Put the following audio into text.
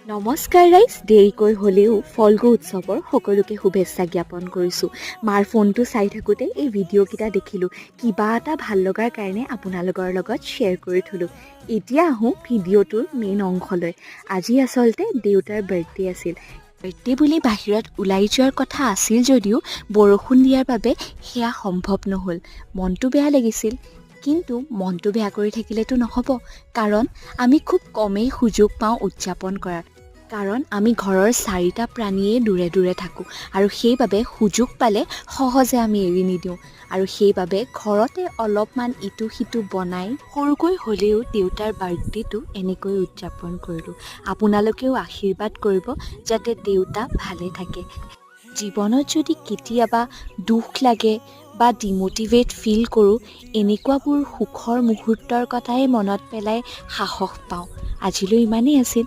নমস্কাৰ ৰাইজ, দেৰিকৈ হ'লেও ফল্গু উৎসৱৰ সকলোকে শুভেচ্ছা জ্ঞাপন কৰিছোঁ। মাৰ ফোনটো চাই থাকোঁতে এই ভিডিঅ'কেইটা দেখিলোঁ। কিবা এটা ভাল লগাৰ কাৰণে আপোনালোকৰ লগত শ্বেয়াৰ কৰি থ'লোঁ। এতিয়া আহোঁ ভিডিঅ'টোৰ মেইন অংশলৈ। আজি আচলতে দেউতাৰ বাৰ্থডে আছিল। বাৰ্থডে বুলি বাহিৰত ওলাই যোৱাৰ কথা আছিল যদিও বৰষুণ দিয়াৰ বাবে সেয়া সম্ভৱ নহ'ল। মনটো বেয়া লাগিছিল, কিন্তু মনটো বেয়া কৰি থাকিলেতো নহ'ব, কাৰণ আমি খুব কমেই সুযোগ পাওঁ উদযাপন কৰাৰ। কাৰণ আমি ঘৰৰ 4টা প্ৰাণীয়ে দূৰে দূৰে থাকোঁ আৰু সেইবাবে সুযোগ পালে সহজে আমি এৰি নিদিওঁ। আৰু সেইবাবে ঘৰতে অলপমান ইটো সিটো বনাই সৰুকৈ হ'লেও দেউতাৰ বাৰ্থডেটো এনেকৈ উদযাপন কৰিলোঁ। আপোনালোকেও আশীৰ্বাদ কৰিব যাতে দেউতা ভালে থাকে। জীৱনত যদি কেতিয়াবা দুখ লাগে বা ডিম'টিভেট ফিল কৰোঁ, এনেকুৱাবোৰ সুখৰ মুহূৰ্তৰ কথাই মনত পেলাই সাহস পাওঁ। আজিলৈ ইমানেই আছিল।